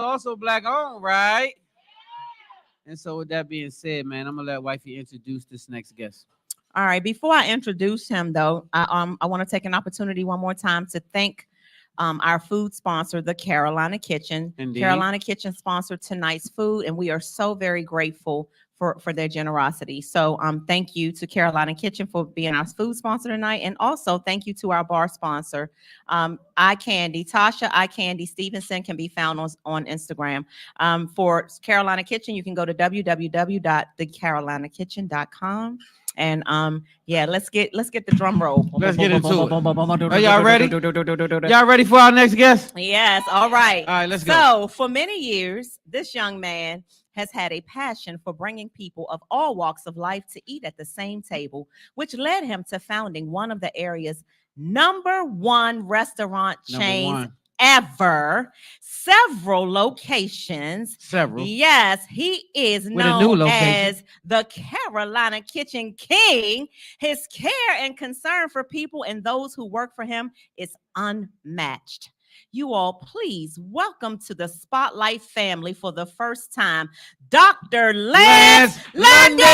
Also black owned, right? And so with that being said, man, I'm gonna let wifey introduce this next guest. All right. Before I introduce him, though, I want to take an opportunity one more time to thank our food sponsor, the Carolina Kitchen. Indeed. Carolina Kitchen sponsored tonight's food, and we are so very grateful for their generosity. So thank you to Carolina Kitchen for being our food sponsor tonight, and also thank you to our bar sponsor, Eye Candy. Tasha Eye Candy Stevenson can be found on Instagram. For Carolina Kitchen, you can go to www.thecarolinakitchen.com. And yeah, let's get the drum roll. Let's get into it. Are y'all ready? Y'all ready for our next guest? Yes. All right. All right, let's go. So for many years, this young man has had a passion for bringing people of all walks of life to eat at the same table, which led him to founding one of the area's #1 restaurant chains ever, several locations. Several. Yes, he is known as the Carolina Kitchen King. His care and concern for people and those who work for him is unmatched. You all, please welcome to the Spotlight family for the first time, Dr. Lance London. Give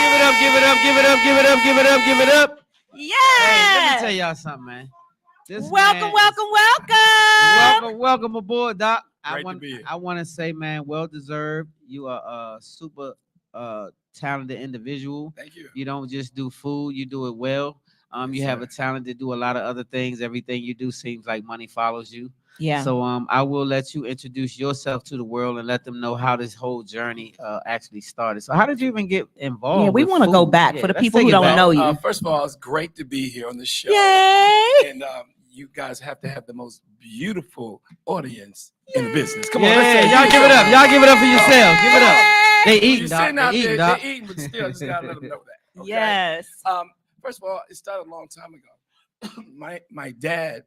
it up, give it up, give it up, give it up, give it up, give it up. Yeah. Hey, let me tell y'all something, man. Welcome. Welcome aboard, Doc. Great to be here. I want to say, man, well deserved. You are a super talented individual. Thank you. You don't just do food, you do it well. You have a talent to do a lot of other things. Everything you do seems like money follows you. Yeah. So I will let you introduce yourself to the world and let them know how this whole journey actually started. So how did you even get involved? Yeah, we want to go back for the people who don't know you. First of all, it's great to be here on the show. Yay! And you guys have to have the most beautiful audience in the business. Come on, y'all give it up. Y'all give it up for yourselves. Give it up. They eating, Doc. They eating, Doc. They're eating, but still, just gotta let them know that. Okay? Yes. First of all, it started a long time ago. my dad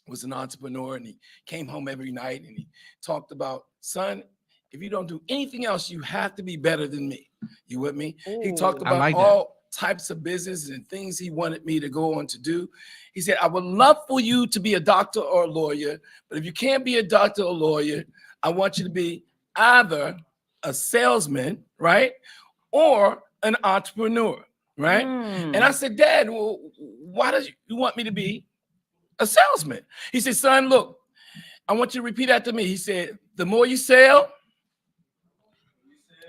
was an entrepreneur, and he came home every night and he talked about, son, if you don't do anything else, you have to be better than me. You with me? Ooh, he talked about all types of business and things he wanted me to go on to do. He said, I would love for you to be a doctor or a lawyer, but if you can't be a doctor or lawyer, I want you to be either a salesman, right, or an entrepreneur. Right. And I said, Dad, well, why do you want me to be a salesman? He said, son, look, I want you to repeat after me. He said, the more you sell,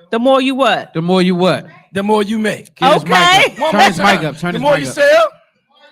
the more you what? The more you what? The more you make. Okay. Turn his mic up. The more you sell,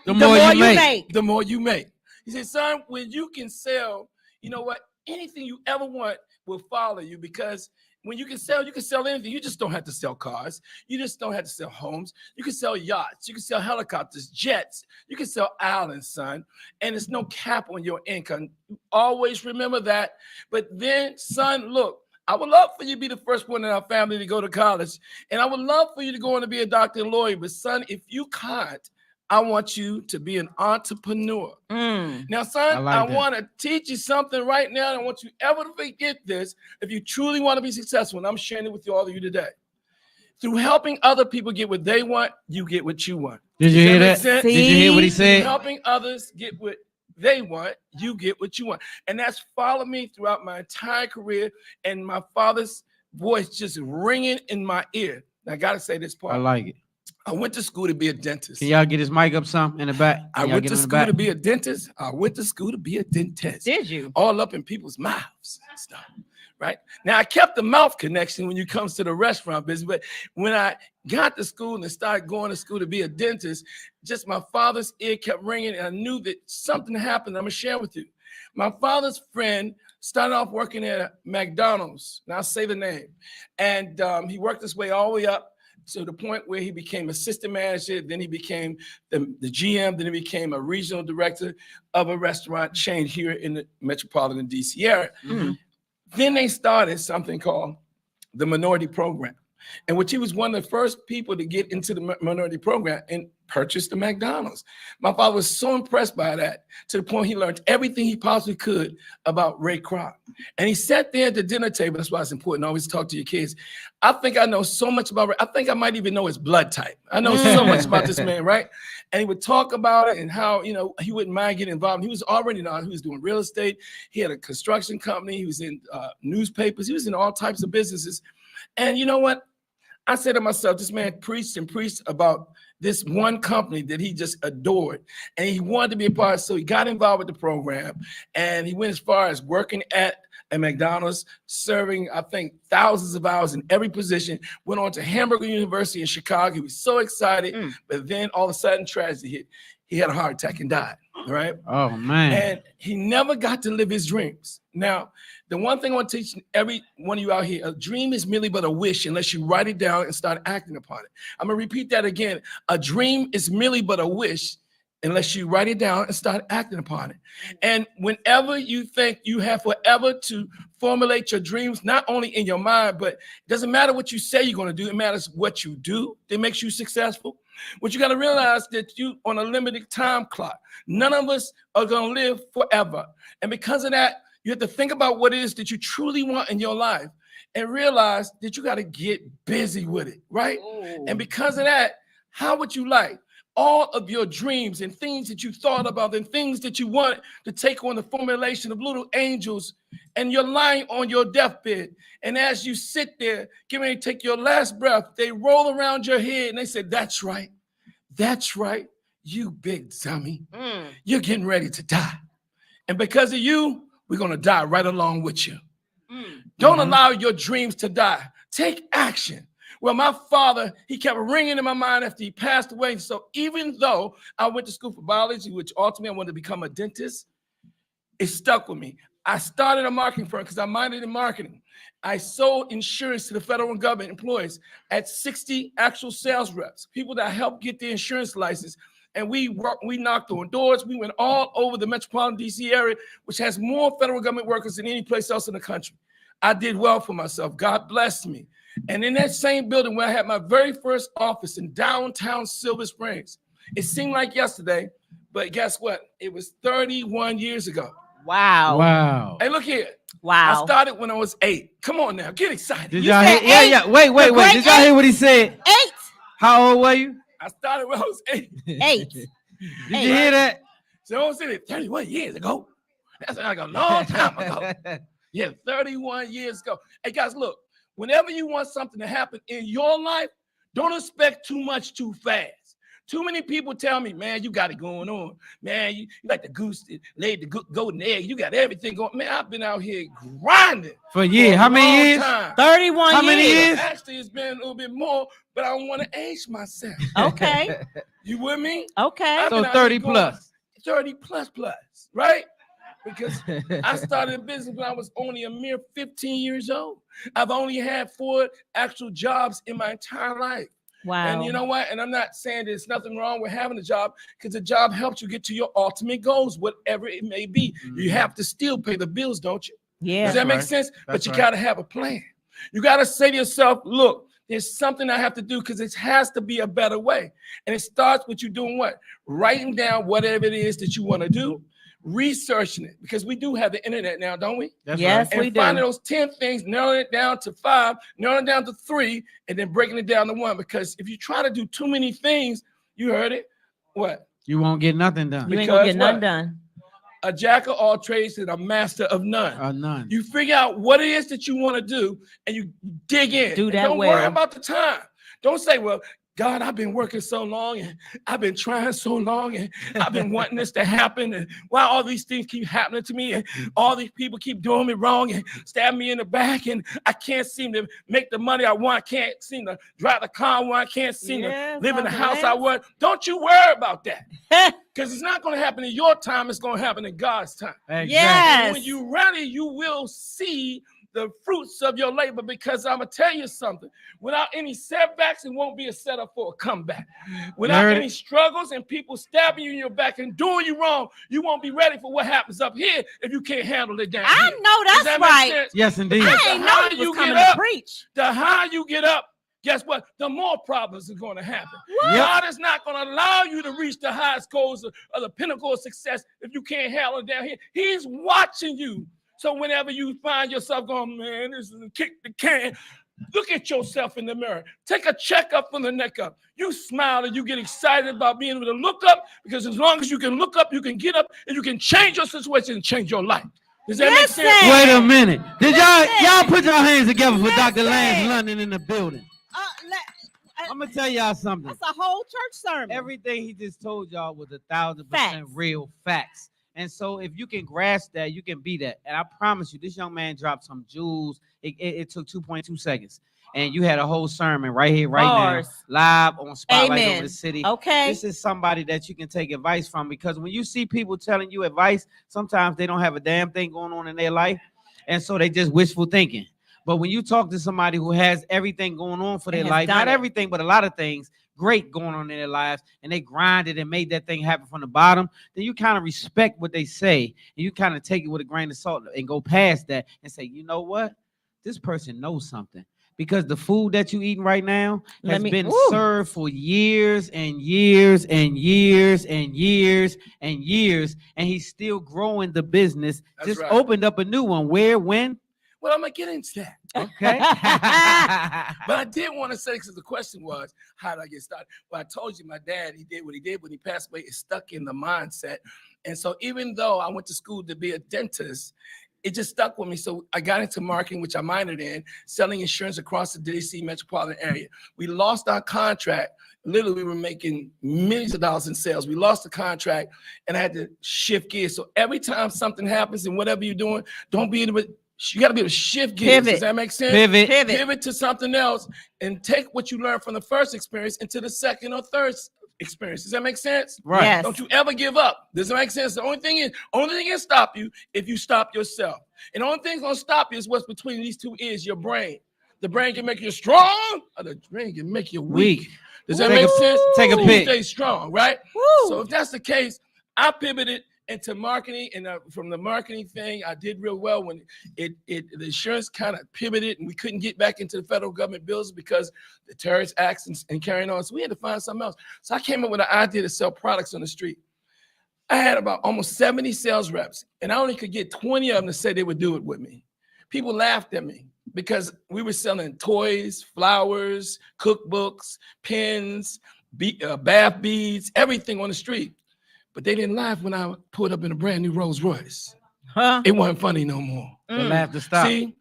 the more you make. The more you make. He said, son, when you can sell, you know what? Anything you ever want will follow you, because when you can sell anything. You just don't have to sell cars. You just don't have to sell homes. You can sell yachts. You can sell helicopters, jets. You can sell islands, son. And there's no cap on your income. Always remember that. But then, son, look, I would love for you to be the first one in our family to go to college. And I would love for you to go on to be a doctor and lawyer. But, son, if you can't, I want you to be an entrepreneur. Now, son, I want to teach you something right now. I don't want you ever to forget this. If you truly want to be successful, and I'm sharing it with all of you today, through helping other people get what they want, you get what you want. Did you hear that? Did you hear what he said? Helping others get what they want, you get what you want. And that's followed me throughout my entire career, and my father's voice just ringing in my ear. Now, I got to say this part. I like it. I went to school to be a dentist. Can y'all get his mic up some in the back? I went to school to be a dentist. Did you? All up in people's mouths and stuff, right? Now, I kept the mouth connection when you comes to the restaurant business, but when I got to school and started going to school to be a dentist, just my father's ear kept ringing, and I knew that something happened. I'm going to share with you. My father's friend started off working at McDonald's, and I'll say the name, and he worked his way all the way up to the point where he became assistant manager, then he became the GM, then he became a regional director of a restaurant chain here in the metropolitan DC area. Then they started something called the Minority Program. in which he was one of the first people to get into the minority program and purchase the McDonald's. My father was so impressed by that to the point he learned everything he possibly could about Ray Kroc. And he sat there at the dinner table. That's why it's important to always talk to your kids. I think I know so much about Ray. I think I might even know his blood type. I know so much about this man, right? And he would talk about it and how, you know, he wouldn't mind getting involved. He was already he was doing real estate. He had a construction company. He was in newspapers. He was in all types of businesses. And you know what? I said to myself, this man preached and preached about this one company that he just adored, and he wanted to be a part of it. So he got involved with the program, and he went as far as working at a McDonald's, serving, I think, thousands of hours in every position, went on to Hamburger University in Chicago. He was so excited, but then all of a sudden tragedy hit. He had a heart attack and died, right? Oh, man. And he never got to live his dreams. Now, the one thing I want to teach every one of you out here, a dream is merely but a wish unless you write it down and start acting upon it. I'm going to repeat that again. A dream is merely but a wish unless you write it down and start acting upon it. And whenever you think you have forever to formulate your dreams, not only in your mind, but it doesn't matter what you say you're going to do. It matters what you do that makes you successful. What you got to realize that you on a limited time clock. None of us are going to live forever. And because of that, you have to think about what it is that you truly want in your life and realize that you got to get busy with it, right? Ooh. And because of that, how would you like all of your dreams and things that you thought about and things that you want to take on the formulation of little angels, and you're lying on your deathbed, and as you sit there getting ready to take your last breath, they roll around your head and they say, that's right, you big dummy, you're getting ready to die, and because of you, we're going to die right along with you. Don't allow your dreams to die. Take action. Well, my father, he kept ringing in my mind after he passed away. So even though I went to school for biology, which ultimately I wanted to become a dentist, it stuck with me. I started a marketing firm because I minored in marketing. I sold insurance to the federal government employees at 60 actual sales reps, people that helped get their insurance license. And we knocked on doors. We went all over the metropolitan DC area, which has more federal government workers than any place else in the country. I did well for myself. God blessed me. And in that same building where I had my very first office in downtown Silver Springs, it seemed like yesterday, but guess what? It was 31 years ago. Wow. Wow. Hey, look here. Wow. I started when I was 8. Come on now, get excited. Did y'all hear? Yeah. Wait. Did y'all hear what he said? 8. How old were you? I started when I was 8. 8. Did you hear that? So I was saying 31 years ago. That's like a long time ago. Yeah, 31 years ago. Hey, guys, look. Whenever you want something to happen in your life, don't expect too much too fast. Too many people tell me, man, you got it going on. Man, you like the goose that laid the golden egg. You got everything going. Man, I've been out here grinding. For years. How many years? 31 How many years? Actually, it's been a little bit more, but I don't want to age myself. Okay. You with me? Okay. I've So been out 30 here going plus. 30 plus, right? Because I started in business when I was only a mere 15 years old. I've only had 4 actual jobs in my entire life. Wow. And you know what? And I'm not saying there's nothing wrong with having a job, because the job helps you get to your ultimate goals, whatever it may be. You have to still pay the bills, don't you? Yeah. Does that make right. sense? But That's you right. got to have a plan. You got to say to yourself, look, there's something I have to do, because it has to be a better way. And it starts with you doing what? Writing down whatever it is that you want to do, researching it, because we do have the internet now, don't we? That's Yes. right. we And do. finding those 10 things, narrowing it down to 5, narrowing it down to 3, and then breaking it down to 1. Because if you try to do too many things, you heard it, what? You won't get nothing done. You ain't gonna Because get none what? done. A jack of all trades and a master of none. None. You figure out what it is that you want to do, and you dig in. Do And that don't well. worry about the time. Don't say, well, God, I've been working so long, and I've been trying so long, and I've been wanting this to happen, and why all these things keep happening to me, and all these people keep doing me wrong and stabbing me in the back, and I can't seem to make the money I want. I can't seem to drive the car I want. I can't seem to live in the house I want. Don't you worry about that, because it's not going to happen in your time. It's going to happen in God's time. Exactly. Yes. And when you're ready, you will see the fruits of your labor, because I'm going to tell you something. Without any setbacks, it won't be a setup for a comeback. Without Learn any it. struggles and people stabbing you in your back and doing you wrong, you won't be ready for what happens up here if you can't handle it down I here. know Does that's that make right. sense? Yes, indeed. I ain't know How he you was get coming to up? preach. The higher you get up, guess what? The more problems are going to happen. Yep. God is not going to allow you to reach the highest goals of the pinnacle of success if you can't handle it down here. He's watching you. So whenever you find yourself going, man, this is a kick the can, look at yourself in the mirror. Take a checkup from the neck up. You smile and you get excited about being able to look up, because as long as you can look up, you can get up and you can change your situation and change your life. Does that make sense? Wait a minute. Did y'all put your hands together for Dr. Lance London in the building? I'm gonna tell y'all something. That's a whole church sermon. Everything he just told y'all was 1,000% real facts. And so if you can grasp that, you can be that. And I promise you, this young man dropped some jewels. It took 2.2 seconds. And you had a whole sermon right here, right now, live on Spotlight Over the City. Okay. This is somebody that you can take advice from, because when you see people telling you advice, sometimes they don't have a damn thing going on in their life. And so they just wishful thinking. But when you talk to somebody who has everything going on for their life, not everything, but a lot of things great going on in their lives, and they grinded and made that thing happen from the bottom, then you kind of respect what they say, and you kind of take it with a grain of salt and go past that and say, you know what? This person knows something. Because the food that you eating right now has been served for years and years and years and years and years, and he's still growing the business. That's just right. Opened up a new one. Where, when? Well, I'm going to get into that. Okay. But I did want to say, because the question was, how did I get started? Well, I told you my dad, he did what he did when he passed away. It's stuck in the mindset. And so even though I went to school to be a dentist, it just stuck with me. So I got into marketing, which I minored in, selling insurance across the DC metropolitan area. We lost our contract. Literally, we were making millions of dollars in sales. We lost the contract, and I had to shift gears. So every time something happens in whatever you're doing, don't be able to, you got to be able to shift gears. Pivot. Does that make sense? Pivot to something else, and take what you learned from the first experience into the second or third experience. Does that make sense? Right. Yes. Don't you ever give up. Does that make sense? The only thing can stop you if you stop yourself. And the only thing that's gonna stop you is what's between these two ears, your brain. The brain can make you strong, or the brain can make you weak. Does that make sense? Take a So you pick. stay strong, right? Woo. So if that's the case, I pivoted into marketing, and from the marketing thing, I did real well when the insurance kind of pivoted, and we couldn't get back into the federal government bills because the terrorist acts and carrying on. So we had to find something else. So I came up with an idea to sell products on the street. I had about almost 70 sales reps, and I only could get 20 of them to say they would do it with me. People laughed at me because we were selling toys, flowers, cookbooks, pens, bath beads, everything on the street. But they didn't laugh when I pulled up in a brand new Rolls Royce. It wasn't funny no more. The laughter stop. See,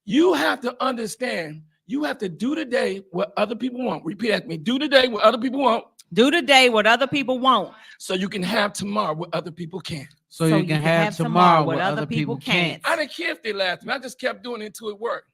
you have to understand, you have to do today what other people want. Repeat after me. Do today what other people want. Do today what other people won't. So you can have tomorrow what other people can't. So you can have tomorrow what other people can't. I didn't care if they laughed at me. I just kept doing it until it worked.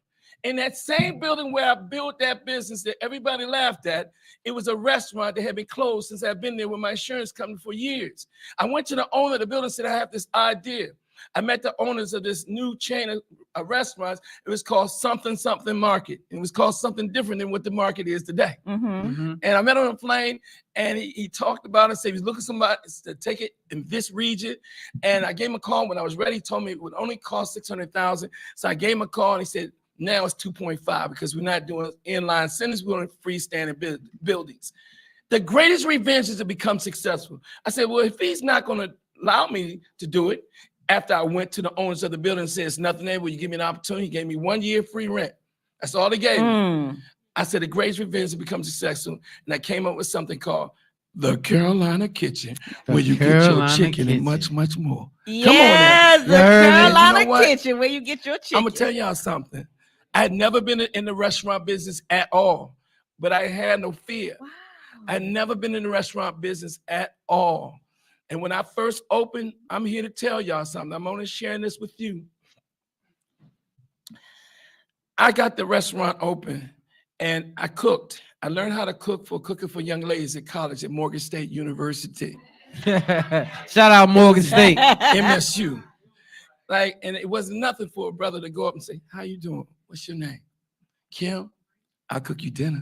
In that same building where I built that business that everybody laughed at, it was a restaurant that had been closed since I've been there with my insurance company for years. I went to the owner of the building and said, I have this idea. I met the owners of this new chain of restaurants. It was called Something Something Market. It was called something different than what the market is today. Mm-hmm. And I met him on a plane, and he talked about it, said he was looking for somebody to take it in this region. And I gave him a call when I was ready. He told me it would only cost $600,000. So I gave him a call, and he said, now it's 2.5 because we're not doing inline centers, we're doing freestanding buildings. The greatest revenge is to become successful. I said, well, if he's not going to allow me to do it, after I went to the owners of the building and said, it's nothing there, will you give me an opportunity? He gave me 1 year free rent. That's all they gave me. I said, the greatest revenge is to become successful. And I came up with something called the Carolina Kitchen, where you get your chicken and much, much more. Yeah, Come on, the Carolina You know what? Kitchen, where you get your chicken. I'm gonna tell y'all something. I had never been in the restaurant business at all, but I had no fear. Wow. I had never been in the restaurant business at all. And when I first opened, I'm here to tell y'all something. I'm only sharing this with you. I got the restaurant open and I cooked. I learned how to cook for cooking for young ladies at college at Morgan State University. Shout out Morgan State. MSU. And it wasn't nothing for a brother to go up and say, how you doing? What's your name? Kim, I'll cook you dinner.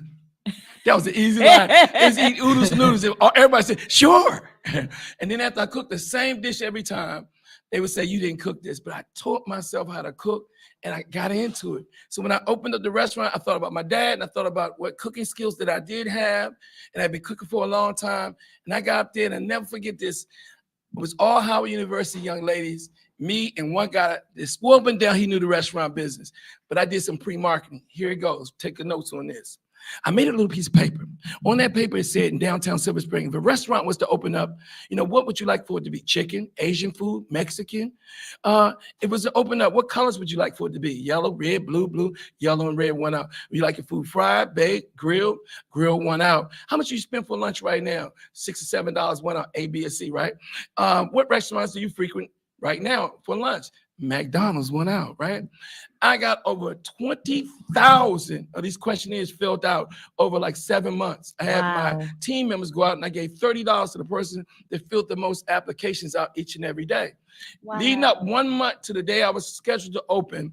That was the easy line. It's eat oodles noodles. Everybody said, sure. And then after I cooked the same dish every time, they would say, you didn't cook this, but I taught myself how to cook and I got into it. So when I opened up the restaurant, I thought about my dad and I thought about what cooking skills that I did have. And I'd been cooking for a long time. And I got up there and I'll never forget this. It was all Howard University young ladies, me and one guy that swore up and down he knew the restaurant business. But I did some pre-marketing. Here it goes. Take the notes on this. I made a little piece of paper. On that paper, it said in downtown Silver Spring, if a restaurant was to open up, what would you like for it to be? Chicken, Asian food, Mexican? If it was to open up, what colors would you like for it to be? Yellow, red, blue, yellow and red, one out. Would you like your food fried, baked, grilled, one out? How much you spend for lunch right now? $6 or $7, one out, A, B, or C, right? What restaurants do you frequent right now for lunch? McDonald's, one out, right? I got over 20,000 of these questionnaires filled out over like 7 months. I had my team members go out and I gave $30 to the person that filled the most applications out each and every day. Wow. Leading up 1 month to the day I was scheduled to open,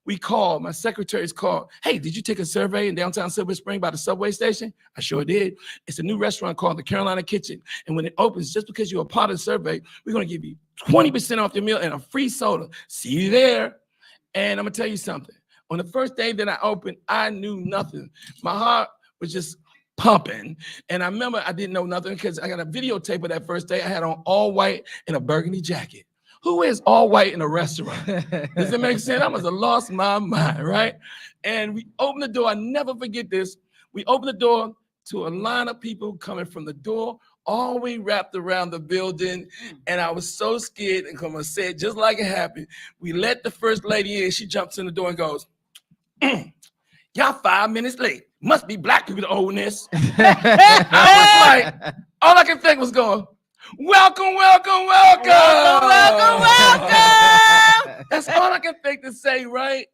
we called, my secretaries called, hey, did you take a survey in downtown Silver Spring by the subway station? I sure did. It's a new restaurant called the Carolina Kitchen. And when it opens, just because you're a part of the survey, we're going to give you 20% off your meal and a free soda. See you there. And I'm going to tell you something. On the first day that I opened, I knew nothing. My heart was just pumping. And I remember I didn't know nothing because I got a videotape of that first day. I had on all white and a burgundy jacket. Who is all white in a restaurant? Does it make sense? I must have lost my mind, right? And we opened the door. I never forget this. We opened the door to a line of people coming from the door all the way wrapped around the building. And I was so scared. And come on, say it just like it happened. We let the first lady in. She jumps in the door and goes, y'all 5 minutes late. Must be black people that own this. I was like, all I could think was going, welcome, welcome, welcome. Welcome, welcome, welcome. That's all I can think to say, right?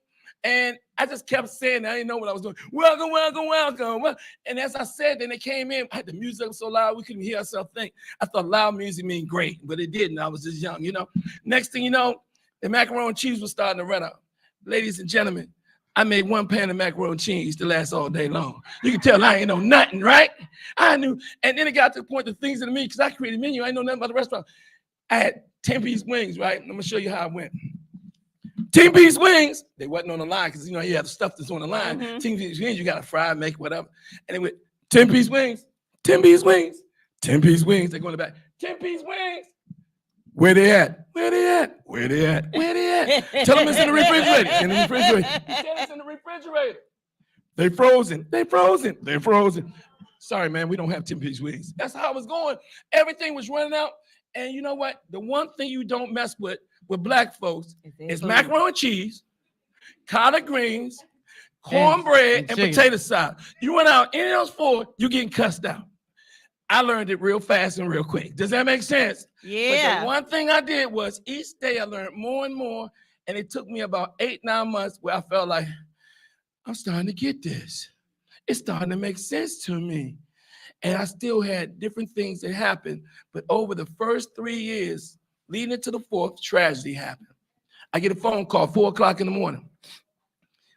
And I just kept saying that. I didn't know what I was doing. Welcome, welcome, welcome. And as I said, then they came in. I had the music up so loud we couldn't hear ourselves think. I thought loud music mean great, but it didn't. I was just young, Next thing you know, the macaroni and cheese was starting to run out. Ladies and gentlemen, I made 1 pan of macaroni and cheese to last all day long. You can tell I ain't know nothing, right? I knew. And then it got to the point of things in the menu, because I created a menu. I ain't know nothing about the restaurant. I had 10-piece wings, right? I'm going to show you how it went. 10-piece wings. They wasn't on the line because, you have the stuff that's on the line. 10-piece wings, you got to fry, make whatever. And it went 10-piece wings, 10-piece wings, 10-piece wings. They go in the back. 10-piece wings. Where they at? Where they at? Where they at? Where they at? Tell them it's in the refrigerator. In the refrigerator. He said it's in the refrigerator. They frozen. They frozen. They frozen. Sorry, man, we don't have 10-piece wings. That's how it was going. Everything was running out. And you know what? The one thing you don't mess with black folks is macaroni and cheese, collard greens, cornbread, and potato salad. You run out any of those 4, you're getting cussed out. I learned it real fast and real quick. Does that make sense? Yeah. But the one thing I did was each day I learned more and more, and it took me about 8-9 months where I felt like, I'm starting to get this. It's starting to make sense to me. And I still had different things that happened, but over the first 3 years, leading into the 4th, tragedy happened. I get a phone call 4 o'clock in the morning.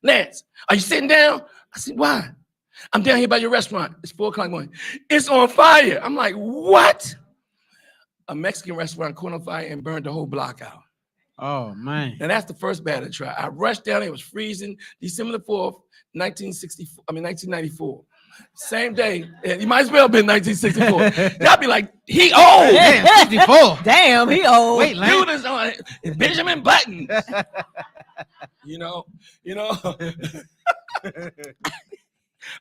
Lance, are you sitting down? I said, why? I'm down here by your restaurant. It's 4 o'clock in the morning. It's on fire. I'm like, what? A Mexican restaurant caught on fire and burned the whole block out. Oh, man. And that's the first battle try. I rushed down. It was freezing. December the 4th, 1994. Same day. You might as well have been 1964. Y'all be like, he old. Damn, 54. Damn, he old. Wait, Dude is on Benjamin Button.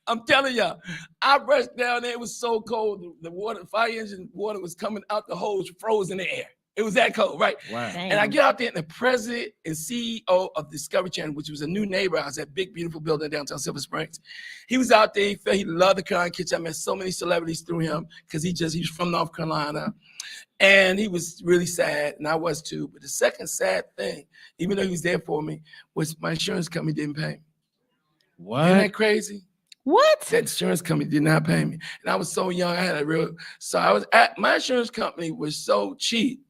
I'm telling y'all, I rushed down there. It was so cold. The water, fire engine water was coming out the hose, froze in the air. It was that cold, right? Wow. And I get out there, and the president and CEO of Discovery Channel, which was a new neighbor, I was that big, beautiful building downtown Silver Springs. He was out there. He loved the Carolina Kitchen. I met so many celebrities through him because he was from North Carolina. And he was really sad, and I was too. But the second sad thing, even though he was there for me, was my insurance company didn't pay me. What? Isn't that crazy? What? That insurance company did not pay me. And I was so young, my insurance company was so cheap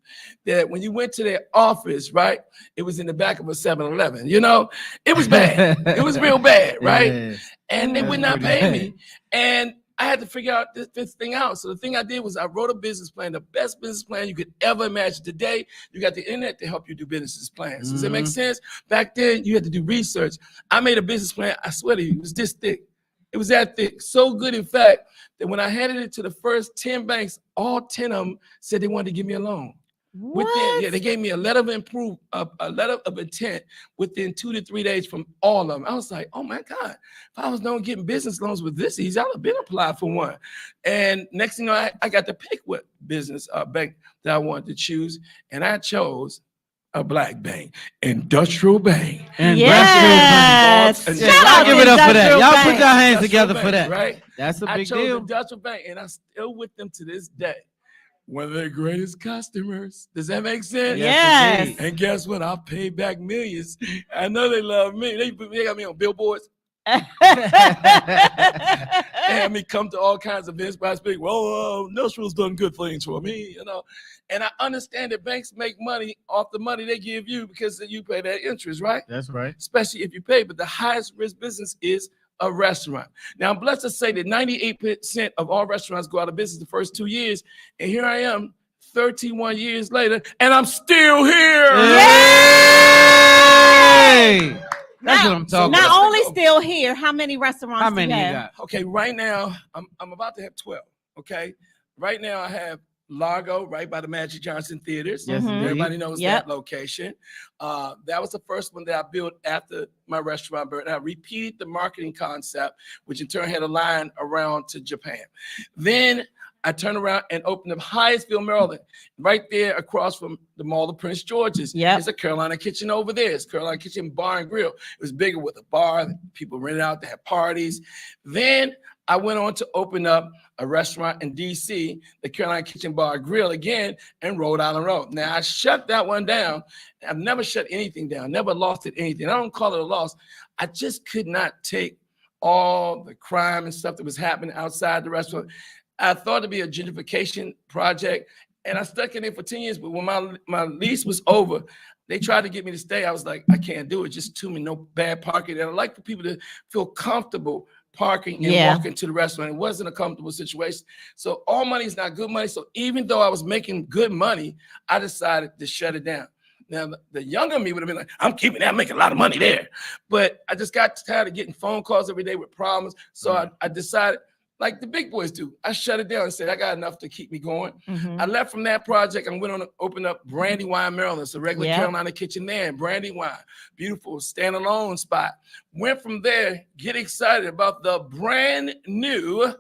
that when you went to their office, right, it was in the back of a 7-Eleven. It was bad. It was real bad, right? Yeah. And they would not pay me. And I had to figure out this thing out. So the thing I did was I wrote a business plan, the best business plan you could ever imagine. Today, you got the internet to help you do business plans. Does that make sense? Back then, you had to do research. I made a business plan. I swear to you, it was this thick. It was that thick. So good, in fact, that when I handed it to the first 10 banks, all 10 of them said they wanted to give me a loan. What? They gave me a letter of a letter of intent within 2 to 3 days from all of them. I was like, oh my God, if I was known getting business loans with this easy, I'd have been applied for one. And next thing you know, I got to pick what business bank that I wanted to choose. And I chose a black bank, Industrial Bank. Yes. Shout out, give it up for that. Y'all put your hands together for that. Right? That's a big I chose deal. Industrial Bank, and I'm still with them to this day. One of their greatest customers. Does that make sense? Yes. And guess what? I'll pay back millions. I know they love me. They got me on billboards. They had me come to all kinds of events, but I speak, well, Industrial's done good things for me, you know. And I understand that banks make money off the money they give you because you pay that interest, right? That's right. Especially if you pay. But the highest risk business is a restaurant. Now, I'm blessed to say that 98% of all restaurants go out of business the first 2 years. And here I am, 31 years later, and I'm still here. Yay! That's what I'm talking Not about. only still here, how many restaurants How many do you you have? got? Okay, right now, I'm about to have 12, okay? Right now, I have Largo, right by the Magic Johnson Theaters. Yes, indeed. Everybody knows Yep. that location. That was the first one that I built after my restaurant burned. I repeated the marketing concept, which in turn had a line around to Japan. Then I turned around and opened up Hyattsville, Maryland, right there across from the Mall of Prince George's. Yep. There's a Carolina Kitchen over there. It's Carolina Kitchen Bar and Grill. It was bigger with a bar. People rented out to have parties. Then I went on to open up a restaurant in DC, the Carolina Kitchen Bar and Grill again, in Rhode Island Road. Now, I shut that one down. I've never shut anything down, never lost it anything. I don't call it a loss. I just could not take all the crime and stuff that was happening outside the restaurant. I thought it'd be a gentrification project, and I stuck in it for 10 years. But when my lease was over, they tried to get me to stay. I was like, I can't do it. Just too many, no bad parking. And I like for people to feel comfortable parking and walking to the restaurant. It wasn't a comfortable situation. So all money is not good money. So even though I was making good money, I decided to shut it down. Now, the younger me would have been like, I'm keeping that, I'm making a lot of money there. But I just got tired of getting phone calls every day with problems. So I decided, like the big boys do, I shut it down and said, I got enough to keep me going. I left from that project and went on to open up Brandywine, Maryland. It's a regular Carolina Kitchen there in Brandywine. Beautiful standalone spot. Went from there, get excited about the brand new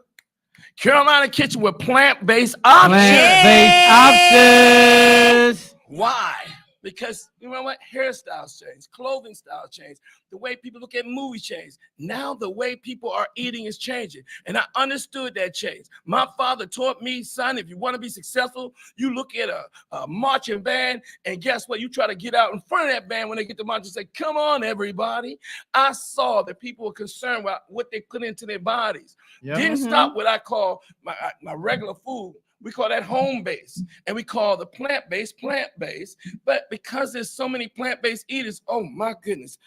Carolina Kitchen with plant-based options. Plant-based options. Why? Because you know what? Hairstyles change, clothing styles change, the way people look at movies change. Now the way people are eating is changing. And I understood that change. My father taught me, son, if you want to be successful, you look at a marching band, and guess what? You try to get out in front of that band when they get to march and say, come on, everybody. I saw that people were concerned about what they put into their bodies. Didn't stop what I call my regular food. We call that home base, and we call the plant-based plant-based. But because there's so many plant-based eaters, oh my goodness,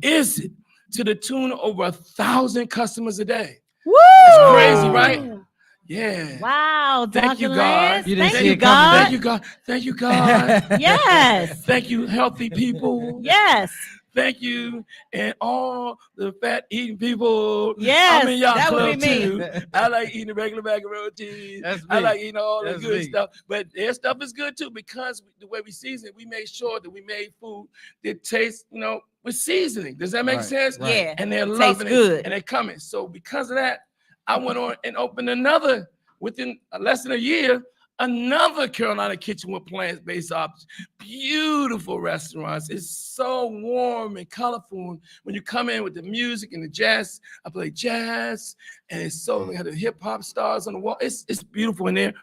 is it to the tune of over 1,000 customers a day? Woo! It's crazy, right? Yeah. Wow. Thank you, Dr. God. Lance. You didn't Thank see you, it coming, God. Thank you, God. Thank you, God. Yes. Thank you, healthy people. Yes. Thank you, and all the fat eating people. Yes, I'm in y'all that would club be me. too. I like eating a regular macaroni cheese. That's I me. like eating all the That's good me. stuff. But their stuff is good too because the way we season it, we made sure that we made food that tastes, with seasoning. Does that make Right, sense? right. Yeah. And they're Tastes loving it, good. and they're coming. So because of that, I went on and opened another within less than a year. Another Carolina Kitchen with plant-based options. Beautiful restaurants. It's so warm and colorful. When you come in with the music and the jazz, I play jazz, and it's so they have the hip hop stars on the wall. It's beautiful in there.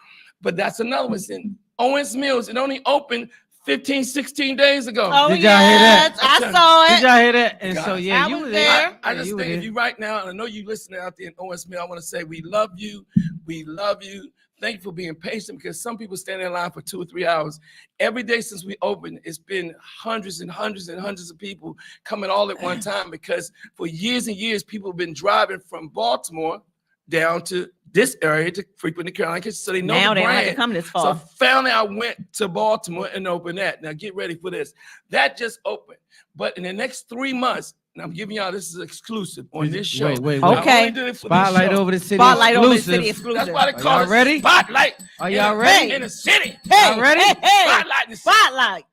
But that's another one. It's in Owens Mills. It only opened 15, 16 days ago. Oh, Did y'all hear that? yes. I saw Did it. y'all hear that? And God. so, yeah, I you was were there. there. I Yeah, just you were think if there. you right now, and I know you listening out there in Owens Mills, I want to say we love you. We love you. Thank you for being patient because some people stand in line for 2 or 3 hours. Every day since we opened, it's been hundreds and hundreds and hundreds of people coming all at one time because for years and years, people have been driving from Baltimore down to this area to frequent the Carolina Kitchen, so they know now the they don't have brand. to come this So far. finally, I went to Baltimore and opened that. Now get ready for this. That just opened, but in the next 3 months, and I'm giving y'all this is exclusive on this show. Wait. I Okay. only did it for this Spotlight show. over the city. Spotlight over the exclusive. city exclusive. That's why they Are call y'all it ready? Spotlight. Are y'all in ready? in the city? Hey, Y'all ready? Hey, Spotlight in the city. Spotlight.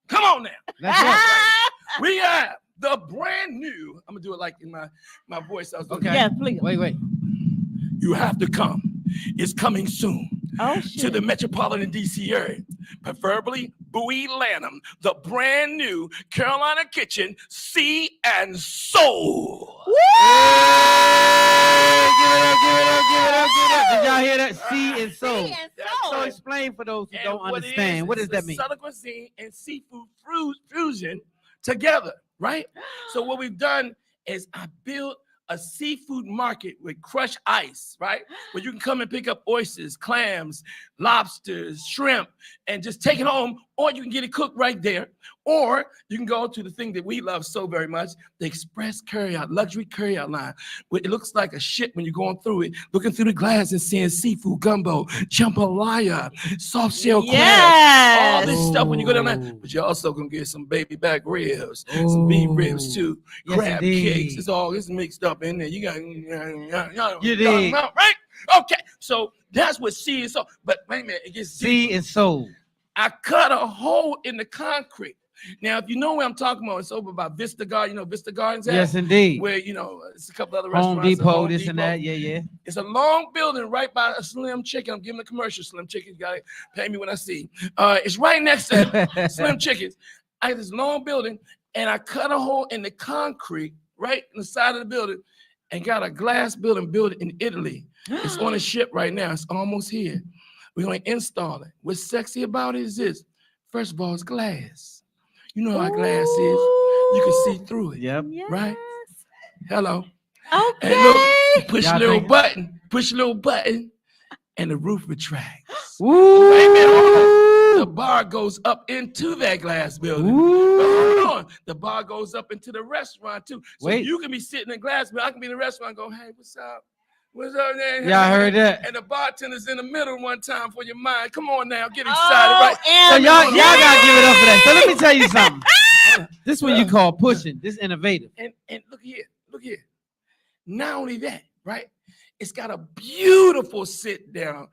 Come on now. Let's go. We have the brand new. I'm gonna do it like in my voice. I was doing. Okay. Yeah, please. Wait. You have to come. It's coming soon Oh, to shit. the metropolitan DC area, preferably Bowie Lanham. The brand new Carolina Kitchen Sea and Soul. Give it up. Did y'all hear that? Sea and soul. Sea and So soul. explain for those who And don't what it understand. is, What does it's that a mean? Southern cuisine and seafood fusion together, right? So what we've done is I built a seafood market with crushed ice, right? Where you can come and pick up oysters, clams, lobsters, shrimp, and just take it home, or you can get it cooked right there, or you can go to the thing that we love so very much, the Express Carryout, luxury carryout line, where it looks like a ship when you're going through it, looking through the glass and seeing seafood gumbo, jambalaya, soft shell crabs, all Yes. this stuff when you go down there. Ooh. But you're also gonna get some baby back ribs, some beef ribs too, Yes, crab indeed. cakes. It's all it's mixed up in there. You got You did. right? Okay, so that's what sea is. So, but wait a minute, it gets Sea deeper. and soul. I cut a hole in the concrete. Now, if you know where I'm talking about, it's over by Vista Garden. You know Vista Gardens at? Yes, indeed. Where it's a couple other Home restaurants. Depot, Home this and Depot. that. Yeah. It's a long building right by a Slim Chicken. I'm giving a commercial. Slim Chicken, you gotta pay me when I see. It's right next to Slim Chickens. I have this long building, and I cut a hole in the concrete right in the side of the building, and got a glass building built in Italy. It's on a ship right now. It's almost here. We're gonna install it. What's sexy about it is this. First of all, it's glass. You know how glass is. You can see through it. Yep. Right? Hello. Okay. And look, push Y'all a little think- button, and the roof retracts. Ooh. Wait a minute, hold on. The bar goes up into that glass building. But Ooh. hold on. The bar goes up into the restaurant too. So Wait. you can be sitting in glass, but I can be in the restaurant and go, hey, what's up? What's up there? Y'all heard that? And the bartender's in the middle one time for your mind. Come on now, get excited, Oh, right? So and y'all gotta give it up for that. So let me tell you something. This one you call pushing. This innovative. And look here. Not only that, right? It's got a beautiful sit down.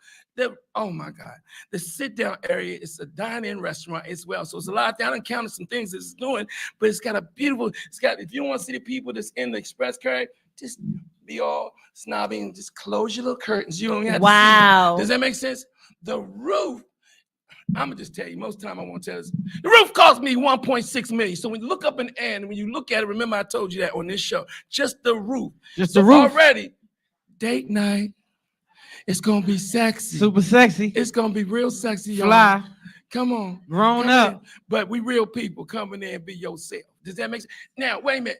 Oh my God. The sit down area is a dine-in restaurant as well. So it's a lot. I done counted some things it's doing, but it's got a beautiful, if you don't want to see the people that's in the Express Carry, just be all snobby and just close your little curtains. You don't have to see wow. them. Does that make sense? The roof, I'm gonna just tell you, most time I won't tell this. The roof cost me 1.6 million. So when you look up in the air and when you look at it, remember I told you that on this show, just the roof. Just So the roof. already, date night. It's gonna be sexy. Super sexy. It's gonna be real sexy, y'all. Fly. Come on. Grown Come up. in. But we real people. Come in there and be yourself. Does that make sense? Now, wait a minute.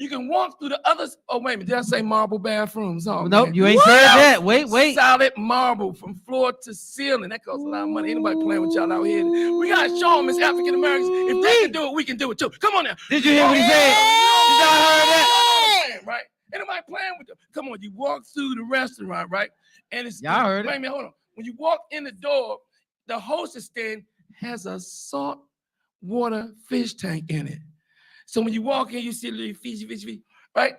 You can walk through the others. Oh, wait a minute. Did I say marble bathrooms? Oh, Nope, man. you ain't said that. Wait. Solid marble from floor to ceiling. That costs a lot of money. Anybody playing with y'all out here? We gotta show them as African Americans. If they can do it, we can do it too. Come on now. Did you hear what he said? Did y'all heard that? Right? Ain't nobody playing with them. Come on, you walk through the restaurant, right? And it's Y'all heard it. Wait a minute, hold on. When you walk in the door, the hostess stand has a salt water fish tank in it. So when you walk in, you see a little fish, right?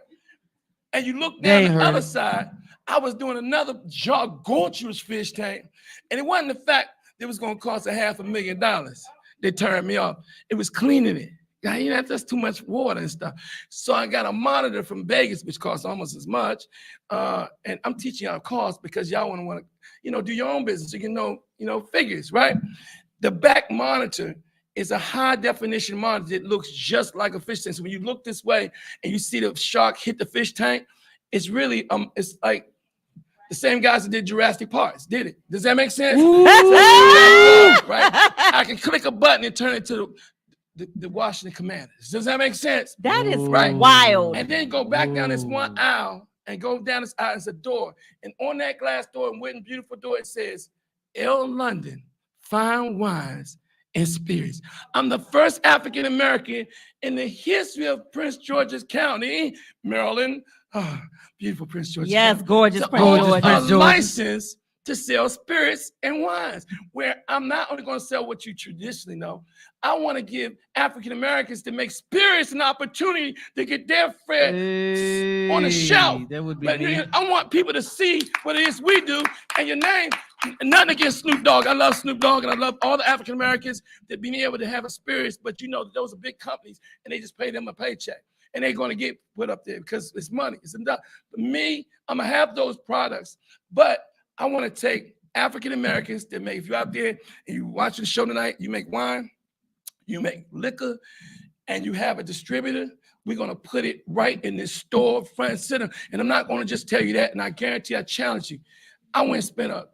And you look They down ain't the heard other it. side, I was doing another gargantuous fish tank. And it wasn't the fact that it was going to cost $500,000. They turned me off. It was cleaning it. Yeah, you know, that's too much water and stuff. So I got a monitor from Vegas, which costs almost as much. And I'm teaching y'all costs because y'all want to, do your own business. You can know, figures, right? The back monitor is a high definition monitor that looks just like a fish tank. So when you look this way and you see the shark hit the fish tank, it's really, it's like the same guys that did Jurassic Park did it. Does that make sense? Right? I can click a button and turn it to the Washington Commanders. Does that make sense? That is Right. wild. And then go back down this one aisle and go down this aisle. It's a door. And on that glass door, and wooden beautiful door, it says, L. London, Fine Wines and Spirits. I'm the first African-American in the history of Prince George's County, Maryland, Oh, beautiful Prince George. Yes, gorgeous To Prince own George. Prince a George. license to sell spirits and wines, where I'm not only going to sell what you traditionally know, I want to give African Americans to make spirits an opportunity to get their fare on the shelf. That would be But me. I want people to see what it is we do. And your name, nothing against Snoop Dogg. I love Snoop Dogg, and I love all the African Americans that being able to have a spirit. But you know, those are big companies, and they just pay them a paycheck, and they're going to get put up there because it's money. It's enough. Me, I'm gonna have those products, but I want to take African Americans that make. If you're out there and you watching the show tonight, you make wine, you make liquor, and you have a distributor. We're going to put it right in this store, front and center. And I'm not going to just tell you that. And I guarantee, I challenge you. I went and spent a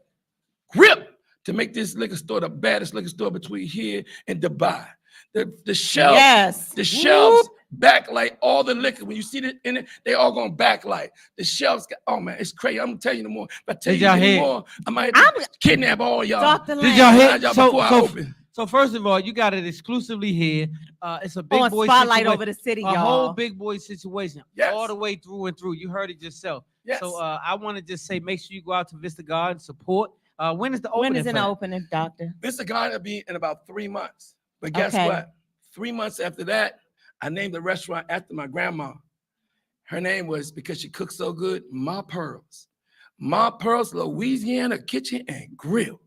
grip to make this liquor store the baddest liquor store between here and Dubai. The shelves, Yes. the shelves backlight all the liquor. When you see it in it, they all going backlight. The shelves, oh man, it's crazy. I'm gonna tell you no more. If I tell Did you y'all any hear? more, I might have to kidnap all y'all. Dr. Did y'all Lance. hear? Before I open. So first of all, you got it exclusively here. It's a big On boy Spotlight situation. over the city, A whole y'all. big boy situation, Yes. all the way through and through. You heard it yourself. Yes. So I want to just say, make sure you go out to Vista Garden, support. When is the opening? When is for in that? the opening, doctor? This is going to be in about 3 months. But guess Okay. what? 3 months after that, I named the restaurant after my grandma. Her name was, because she cooked so good, Ma Pearls. Ma Pearls, Louisiana Kitchen and Grill.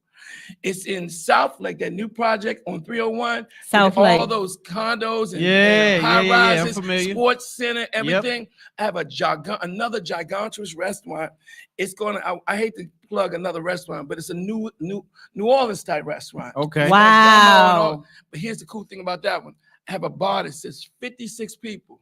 It's in South Lake, that new project on 301. South all Lake. those condos and, Yeah, high yeah, I'm rises, familiar. sports center, everything. I have another gigantic restaurant. It's I hate to plug another restaurant, but it's a New Orleans type restaurant. Okay. Wow. But here's the cool thing about that one. I have a bar that says 56 people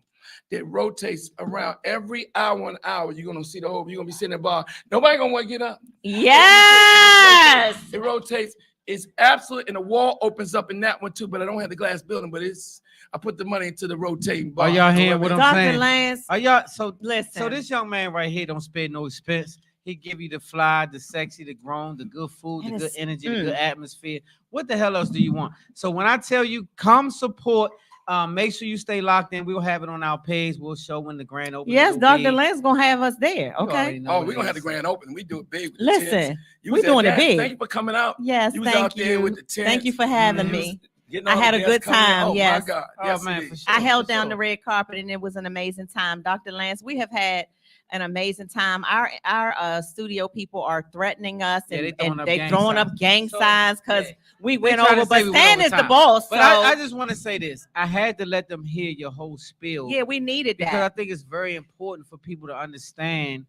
that rotates around every hour and hour. You're gonna see the whole, you're gonna be sitting in the bar. Nobody gonna want to get up. Yes. It rotates. It's absolute, and the wall opens up in that one too. But I don't have the glass building. But I put the money into the rotating bar. Are y'all hearing what I'm Dr. saying? Lance, Are y'all so? listen. So this young man right here don't spare no expense. He give you the fly, the sexy, the grown, the good food, the And good it's- energy, the good atmosphere. What the hell else do you want? So when I tell you, come support. Make sure you stay locked in. We'll have it on our page. We'll show when the grand opening. Yes, will Dr. be. Lance gonna have us there. You already Okay. know Oh, what we're it gonna have the is. grand opening. We do it big. With the Listen, tents. You we was at doing it that. big. Thank you for coming out. Yes, You was out thank there you. with the tents. Thank you for having You was me. getting I all had the a guests good coming in. time, Oh yes. my God. Oh Yes, man, it for is. sure. I held for down sure. the red carpet and it was an amazing time. Dr. Lance, we have had an amazing time. Our studio people are threatening us Yeah, and, they throwing up they gang throwing signs. up gang So, signs because yeah. we went trying to over. say But we went Stan over is the time. boss. But So I just want to say this. I had to let them hear your whole spiel. yeah, we needed because that. I think it's very important for people to understand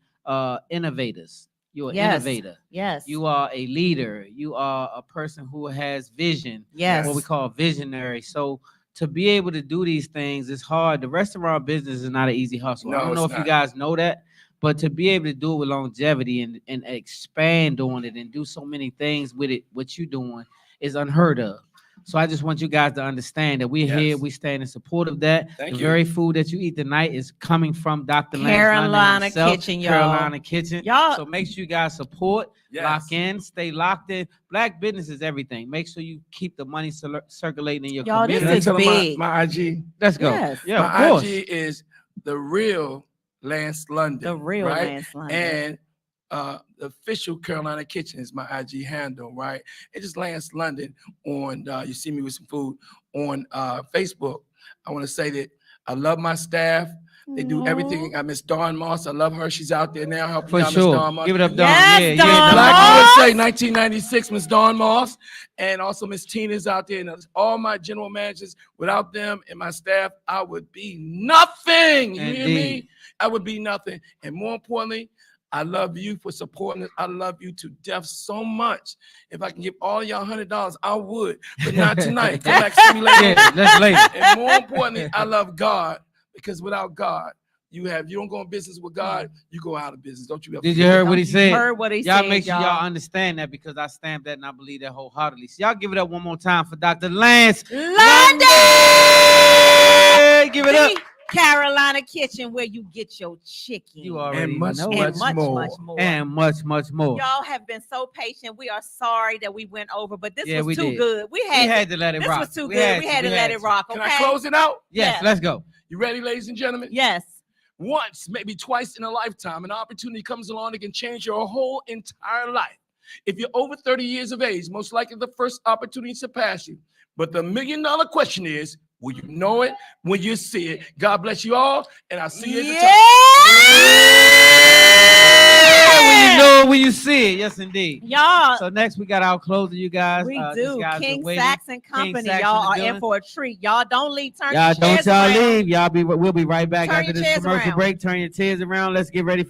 innovators. You're an Yes. innovator. Yes. You are a leader. You are a person who has vision. Yes. What we call visionary. So to be able to do these things is hard. The restaurant business is not an easy hustle. No, I don't know it's if you not. guys know that, but to be able to do it with longevity and expand on it and do so many things with it, what you're doing is unheard of. So I just want you guys to understand that we're here, Yes. we stand in support of that. Thank The you. very food that you eat tonight is coming from Dr. Lance London Carolina himself, Kitchen, y'all. Carolina Kitchen. Y'all- So make sure you guys support, Yes. lock in, stay locked in. Black business is everything. Make sure you keep the money circulating in your Y'all, this Can I community. is tell them big. my IG? Let's go. Yes. Yeah, My of course. IG is the real Lance London. The real right? Lance London. And the official Carolina Kitchen is my IG handle, right? It's just Lance London on, you see me with some food on Facebook. I want to say that I love my staff. They do everything. I miss Dawn Moss. I love her. She's out there now helping For out Miss sure. Dawn Moss. Give it up, Dawn. Yes, yeah, Dawn yeah. Black Moss. USA 1996, Miss Dawn Moss, and also Miss Tina's out there, and all my general managers. Without them and my staff, I would be nothing. You hear me? Indeed. I would be nothing. And more importantly, I love you for supporting us. I love you to death so much. If I can give all y'all $100, I would, but not tonight. Come back to me later. Yeah, let's later. And more importantly, I love God, because without God, you don't go in business with God, you go out of business. Don't you ever Did you forget hear that. what he said? Heard what he Y'all said, make sure y'all understand that because I stamped that and I believe that wholeheartedly. So y'all give it up one more time for Dr. Lance London. Hey, give it up. The Carolina Kitchen, where you get your chicken. You already And much, know and it. much more. much more. And much more. Y'all have been so patient. We are sorry that we went over, but this Yeah, we was too did. good. We We had, had to let it this rock. was too good. We had to let it rock. Can Okay. I close it out? Yes, Yes. let's go. You ready, ladies and gentlemen? Yes. once, maybe twice in a lifetime, an opportunity comes along that can change your whole entire life. If you're over 30 years of age, most likely the first opportunity to pass you. But the $1 million question is, will you know it when you see it? God bless you all, and I'll see you at the top. When you know it, when you see it. Yes, indeed. Y'all. So next we got our closer, you guys. We These do. guys King are waiting. Sachs and Company. Sachs Y'all in the are in for a treat. Y'all don't leave. Turn your Y'all don't chairs around. leave. We'll be right back Turn after your this chairs commercial around. break. Turn your chairs around. Let's get ready for